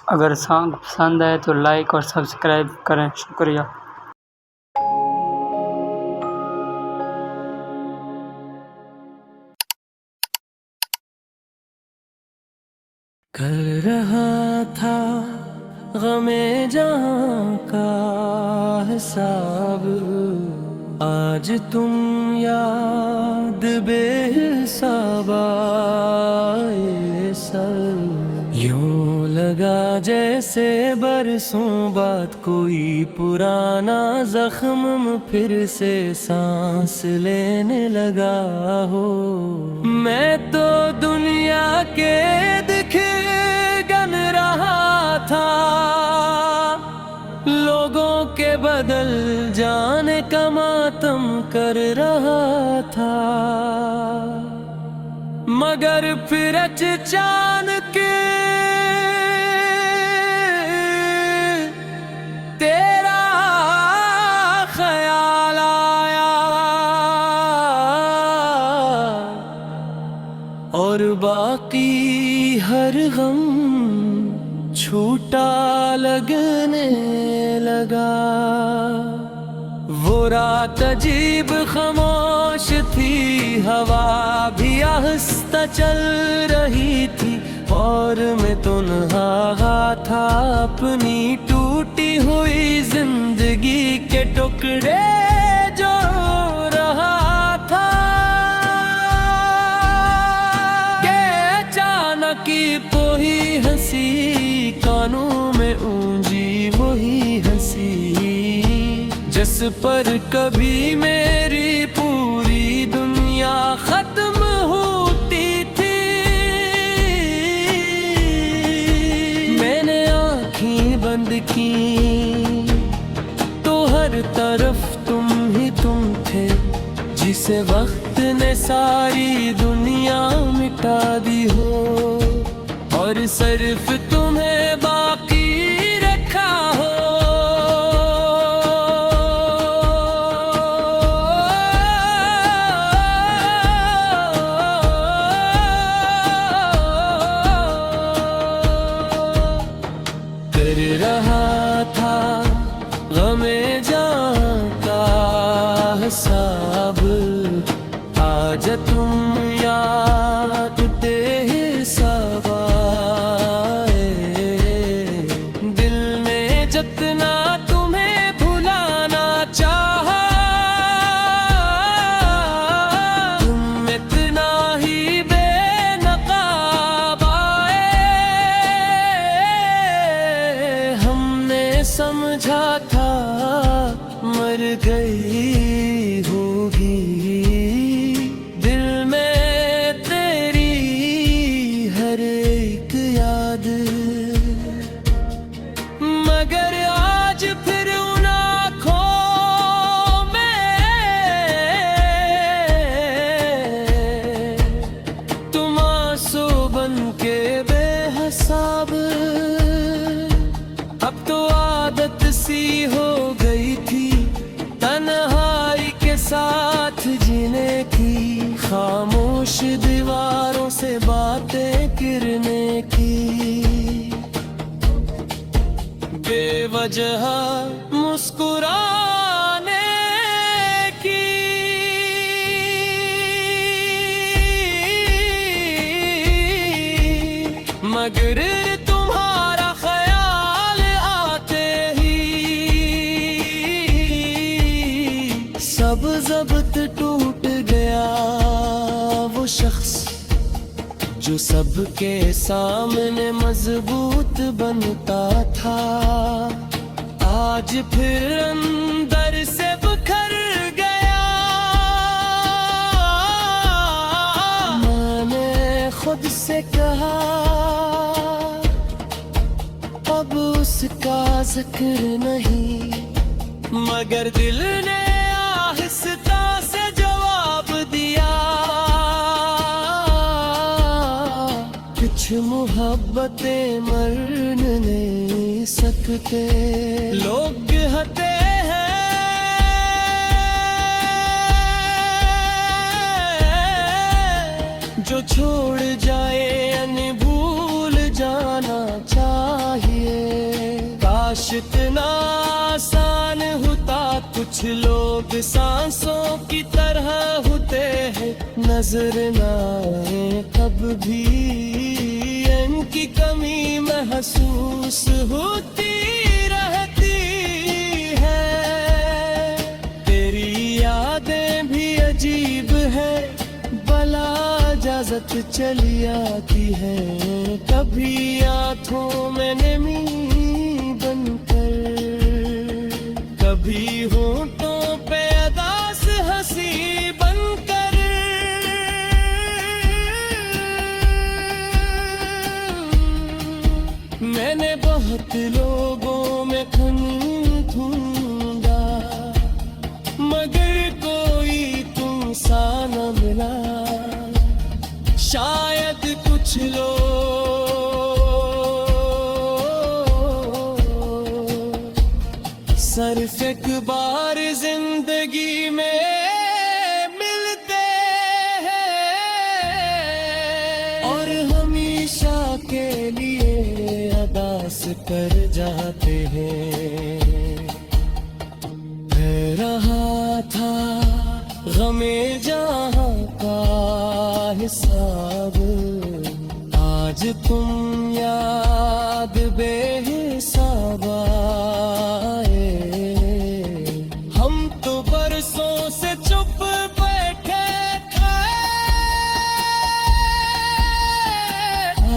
अगर सॉन्ग पसंद आए तो लाइक और सब्सक्राइब करें। शुक्रिया। कर रहा था गमे जहां का हिसाब, आज तुम याद बेहिसाब आए सर। यूं लगा जैसे बरसों बाद कोई पुराना जख्म फिर से सांस लेने लगा हो। मैं तो दुनिया के दिखे गन रहा था, लोगों के बदल जाने का मातम कर रहा था, मगर फिर अचानक तेरा ख्याल आया और बाकी हर गम छूटा लगने लगा। वो रात अजीब खामोश थी, हवा भी आहिस्ता चल रही थी और मैं तन्हा था अपनी टूटी हुई जिंदगी के टुकड़े जो रहा था। के अचानक कोई हंसी कानों में ऊंजी वही हंसी, जिस पर कभी मेरी पूरी दुनिया खत्म होती थी। मैंने आँखें बंद की तो हर तरफ तुम ही तुम थे, जिसे वक्त ने सारी दुनिया मिटा दी हो और सिर्फ तुम्हें बाकी रखा हो। कर रहा था गमे जान का हिसाब, आज तुम याद बेहिसाब आए। दिल ने जितना तुम्हें भुलाना चाहा, तुम इतना ही बेनकाब आए। हमने समझा था मर गई होगी, दिल में तेरी हर एक याद, मगर आज फिर उन आँखों में तुम आंसू बन के बेहिसाब। अब तो आदत सी हो गई थी तन्हाई के साथ जीने की, खामोश दीवारों से बातें करने की, बेवजह मुस्कुराने की। मगर तुम्हारा ख्याल आते ही सब ज़ब्त टूट गया। वो शख्स जो सबके सामने मजबूत बनता था, आज फिर अंदर से बिखर गया। मैंने खुद से कहा अब उसका जिक्र नहीं, मगर दिल ने आहिस्ता से जवाब दिया। कुछ मोहब्बतें मर नहीं सकते, लोग कहते हैं जो छोड़ जाए यानी भूल जाना चाहिए। काश इतना आसान होता, कुछ लोग सांसों की तरह होते हैं, नजर ना आए कब भी इनकी कमी महसूस होती रहती है। तेरी यादें भी अजीब है, बला इजाजत चली आती है, कभी आँखों में नमी बनकर, कभी होठों पे अदास हंसी बनकर। मैंने बहुत लोगों में खन ढूंढा, मगर कोई तुम सा न मिला। शायद कुछ लोग सिर्फ एक बार जिंदगी में मिलते हैं और हमेशा के लिए अदास कर जाते हैं। रहा था गमे जहां का हिसाब, आज तुम याद बेहिसाब आए। हम तो बरसों से चुप बैठे थे,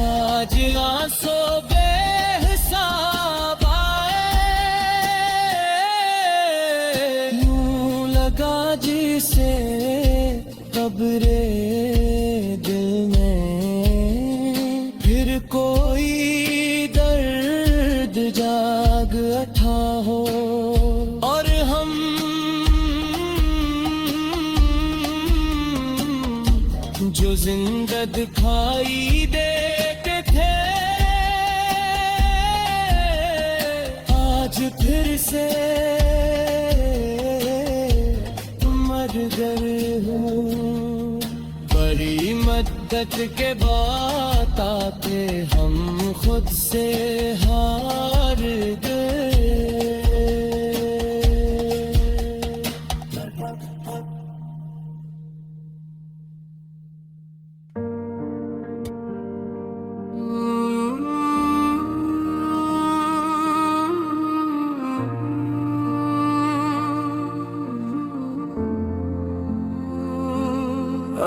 आज आंसू बेहिसाब आए। यूं लगा जिसे कब्रे दिल में, फिर कोई दर्द जाग उठा हो और हम जो जिंदा दिखाई देते थे, आज फिर से मर गए हूँ। बड़ी मद्दत के बाद आते हम खुद से हार गए।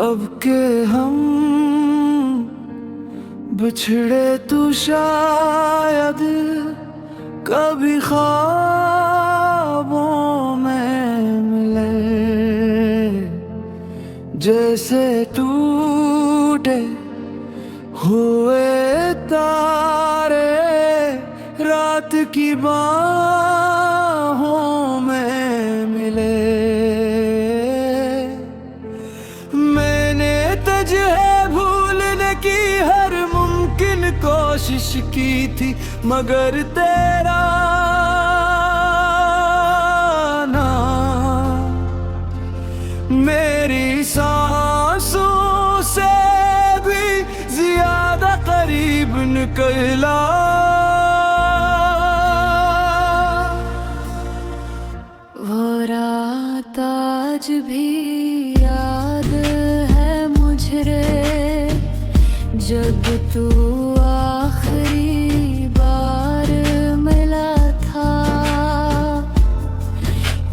अब के हम बिछड़े तो शायद कभी ख्वाबों में मिले, जैसे टूटे हुए तारे रात की बाहों में मिले। कोशिश की थी मगर तेरा नाम मेरी सांसों से भी ज्यादा करीब निकला। वो रात आज भी याद है मुझे, जब तू आखिरी बार मिला था।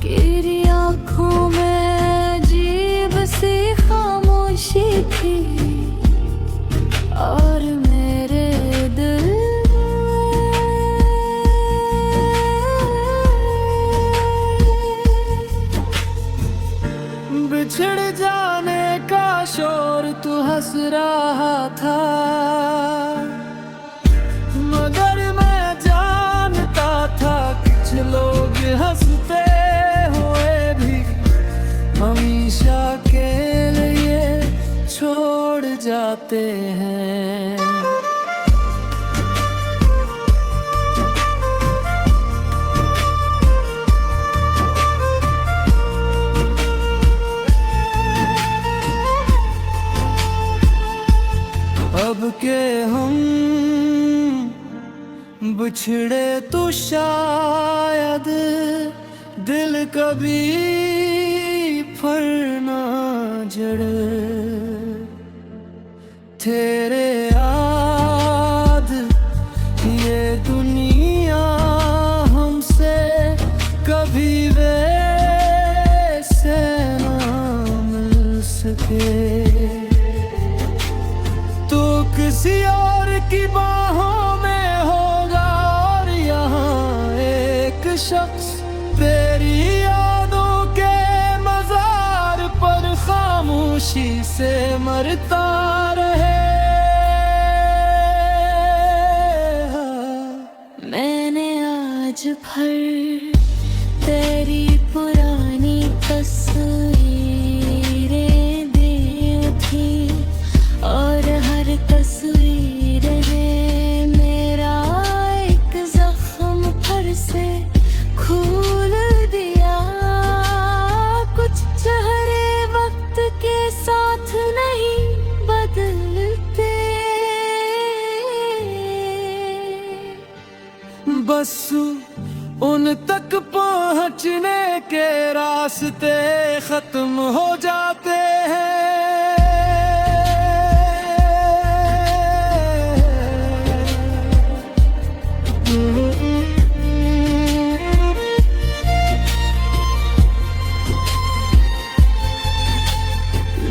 तेरी आँखों में अजीब सी खामोशी थी और मेरे दिल बिछड़ जाने का शोर तू हंस रहा था, मगर मैं जानता था कुछ लोग हंसते हुए भी हमेशा के लिए छोड़ जाते हैं। अब के हम बिछड़े तो शायद दिल कभी फिर ना जड़े, तेरे याद ये दुनिया हमसे कभी वैसे ना मिल सके। तो किसी और की बाहों में होगा और यहाँ एक शख्स तेरी यादों के मज़ार पर खामोशी से मरता रहे। मैंने आज भर तेरी पुरानी तस्वीरें देखी और हर तस्वीर ने मेरा एक जख्म फिर से खोल दिया। कुछ चेहरे वक्त के साथ नहीं बदलते, बस उन तक पहुँचने के रास्ते खत्म हो जाते हैं।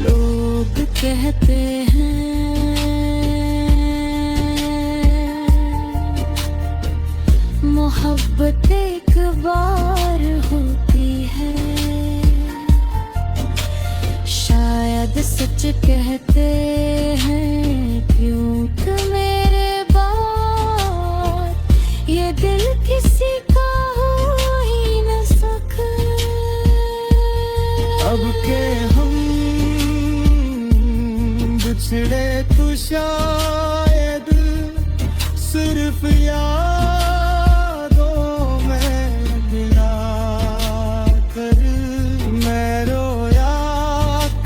लोग कहते हैं मोहब्बत एक बार होती है, शायद सच कहते हैं क्योंकि मेरे बाद ये दिल किसी का हो ही न सका। अब के हम बिछड़े तो शायद सिर्फ यादों में मिला कर मैं रोया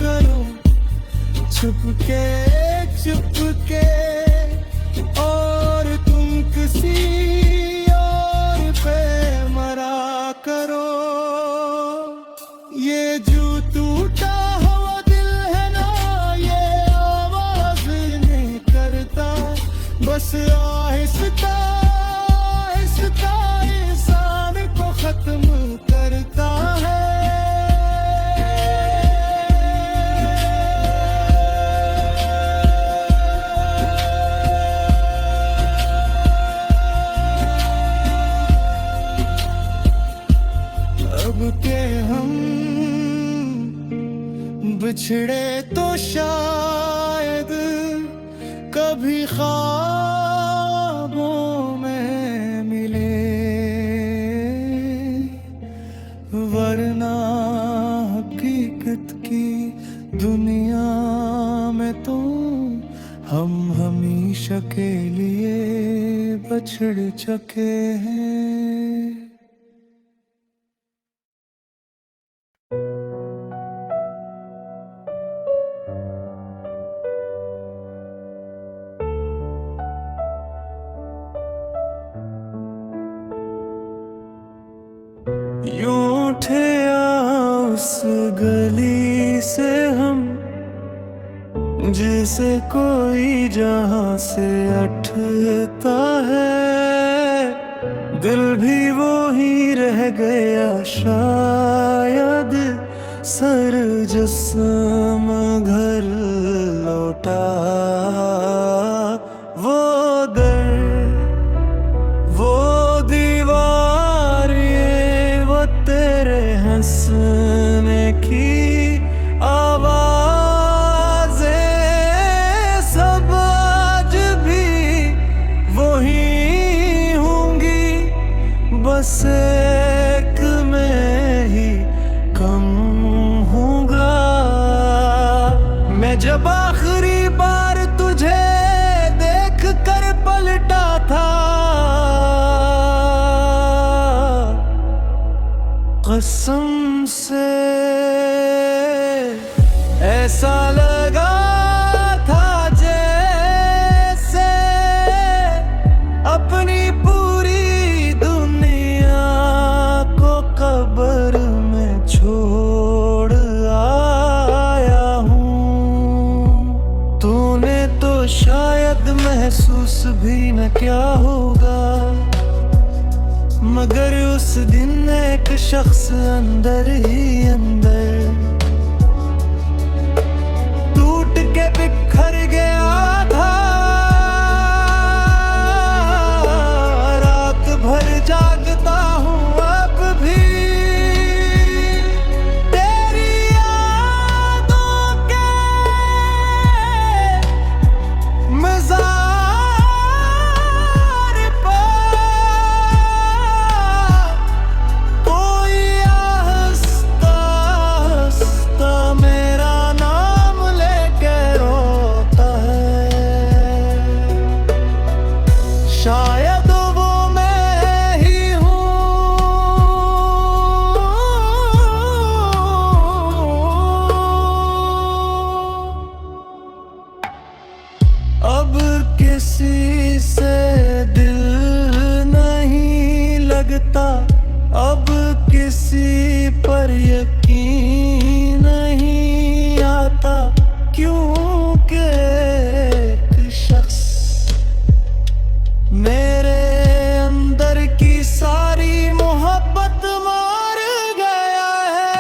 करूं छुपके छुपके, और तुम किसी और पे मरा करो। ये जो टूटा हुआ दिल है ना, ये आवाज नहीं करता, बस आहिस्ता आहिस्ता इंसान को खत्म करता है। अब के हम बिछड़े तो शायद कभी ख्वाबों में मिले, वरना हकीकत की दुनिया में तो हम हमेशा के लिए बछड़ चुके हैं। यूं उठे उस गली से हम जिसे कोई जहां से अटता है, दिल भी वो ही रह गया शायद, सर जिस्म घर लौटा। वो दर वो दीवार ये वो तेरे हंसने की आवाज़ें सब आज भी वही होंगी, बस एक में ही कम होगा। मैं जब आखिरी बार तुझे देख कर पलटा था, कसम से ऐसा लगा था जैसे अपनी पूरी भी न क्या होगा, मगर उस दिन एक शख्स अंदर ही अंदर टूट के बिखर गया था। रात भर जागता हूँ अब भी तेरी यादों के मज़ार पर। कोई हंसता हंसता मेरा नाम लेके रोता है, शायद वो मैं ही हूँ। अब किसी से दिल नहीं लगता, अब किसी पर यकीन नहीं आता, क्योंकि एक शख्स मेरे अंदर की सारी मोहब्बत मार गया है।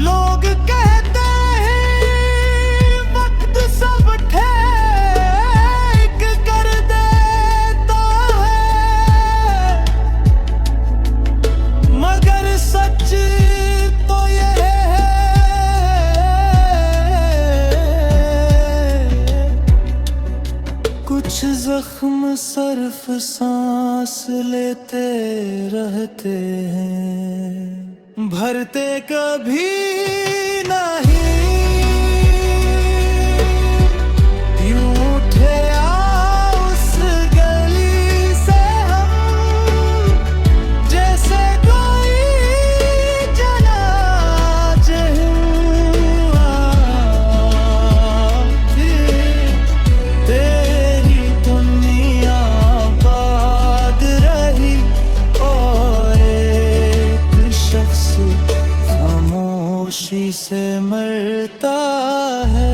लोग कहते हैं वक्त सब ठीक कर देता है, मगर सच तो ये है, कुछ जख्म सिर्फ सांस लेते रहते हैं, भरते कभी नहीं। यूं उठे उस गली से हम, जैसे कोई जनाज़े हुआ। तेरी दुनिया आबाद रही और एक शख्स खामोशी से मरता है।